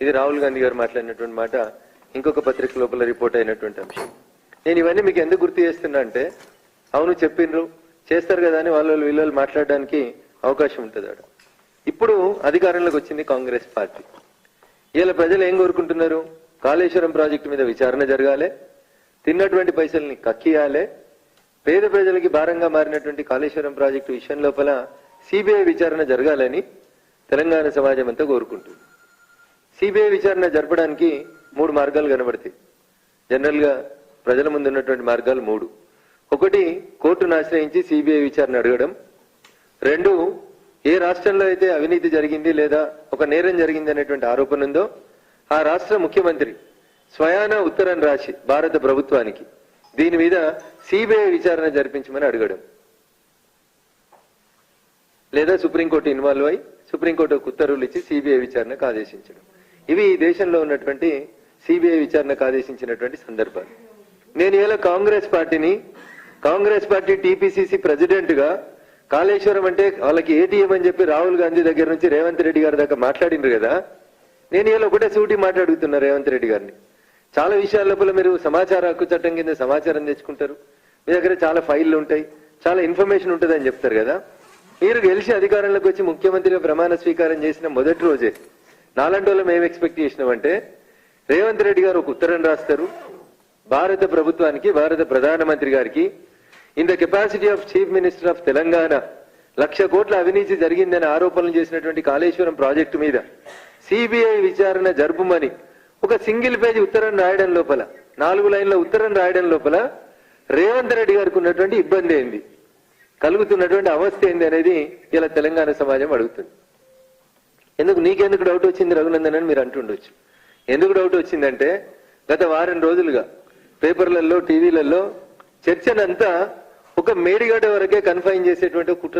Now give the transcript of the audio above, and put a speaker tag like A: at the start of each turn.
A: ఇది రాహుల్ గాంధీ గారు మాట్లాడినటువంటి మాట ఇంకొక పత్రిక లోపల రిపోర్ట్ అయినటువంటి అంశం. నేను ఇవన్నీ మీకు ఎందుకు గుర్తు చేస్తున్నా అంటే, అవును చెప్పిండ్రు చేస్తారు కదా అని వాళ్ళు వీళ్ళు మాట్లాడడానికి అవకాశం ఉంటుంది. ఇప్పుడు అధికారంలోకి వచ్చింది కాంగ్రెస్ పార్టీ. ఇలా ప్రజలు ఏం కోరుకుంటున్నారు? కాళేశ్వరం ప్రాజెక్టు మీద విచారణ జరగాలి, తిన్నటువంటి పైసల్ని కక్కియాలి, పేద ప్రజలకి భారంగా మారినటువంటి కాళేశ్వరం ప్రాజెక్టు విషయం లోపల సిబిఐ విచారణ జరగాలని తెలంగాణ సమాజం అంతా కోరుకుంటుంది. సిబిఐ విచారణ జరపడానికి 3 మార్గాలు కనబడతాయి. జనరల్ గా ప్రజల ముందు ఉన్నటువంటి మార్గాలు 3. ఒకటి, కోర్టును ఆశ్రయించి సిబిఐ విచారణ అడగడం. 2, ఏ రాష్ట్రంలో అయితే అవినీతి జరిగింది లేదా ఒక నేరం జరిగింది అనేటువంటి ఆరోపణ ఉందో ఆ రాష్ట్ర ముఖ్యమంత్రి స్వయాన ఉత్తరం రాసి భారత ప్రభుత్వానికి దీని మీద సిబిఐ విచారణ జరిపించమని అడగడం, లేదా సుప్రీంకోర్టు ఇన్వాల్వ్ అయి సుప్రీంకోర్టు ఉత్తర్వులు ఇచ్చి సిబిఐ విచారణకు ఆదేశించడం. ఇవి ఈ దేశంలో ఉన్నటువంటి సిబిఐ విచారణకు ఆదేశించినటువంటి సందర్భాలు. నేను ఇలా కాంగ్రెస్ పార్టీ టీపీసీసీ ప్రెసిడెంట్ గా కాళేశ్వరం అంటే వాళ్ళకి ఏటీఎం అని చెప్పి రాహుల్ గాంధీ దగ్గర నుంచి రేవంత్ రెడ్డి గారి దాకా మాట్లాడినారు కదా. నేను ఇలా ఒకటే సూటి మాట్లాడుతున్నా రేవంత్ రెడ్డి గారిని. చాలా విషయాల లోపల మీరు సమాచార హక్కు చట్టం కింద సమాచారం తెచ్చుకుంటారు, మీ దగ్గర చాలా ఫైళ్లు ఉంటాయి, చాలా ఇన్ఫర్మేషన్ ఉంటుంది అని చెప్తారు కదా. మీరు గెలిచి అధికారంలోకి వచ్చి ముఖ్యమంత్రిగా ప్రమాణ స్వీకారం చేసిన మొదటి రోజే నాలాంటి వాళ్ళం ఏం ఎక్స్పెక్ట్ చేసినామంటే, రేవంత్ రెడ్డి గారు ఒక ఉత్తరం రాస్తారు భారత ప్రభుత్వానికి, భారత ప్రధానమంత్రి గారికి, in the capacity of chief minister of Telangana 1,00,000 కోట్ల అవినీతి జరిగిందని ఆరోపణలు చేసినటువంటి కాళేశ్వరం ప్రాజెక్టు మీద సిబిఐ విచారణ జరుపుమని ఒక సింగిల్ పేజీ ఉత్తరం రాయడం లోపల, 4 లైన్ల ఉత్తరం రాయడం లోపల రేవంత్ రెడ్డి గారికి ఉన్నటువంటి ఇబ్బంది ఏంది, కలుగుతున్నటువంటి అవస్థ ఏంది అనేది ఇలా తెలంగాణ సమాజం అడుగుతుంది. నీకెందుకు డౌట్ వచ్చింది రఘునందన్ అని మీరు అంటుండొచ్చు. ఎందుకు డౌట్ వచ్చిందంటే, గత వారం రోజులుగా పేపర్లలో టీవీలలో చర్చనంతా ఒక మేడిగడ్డ వరకే కన్ఫైన్ చేసేటువంటి కుట్ర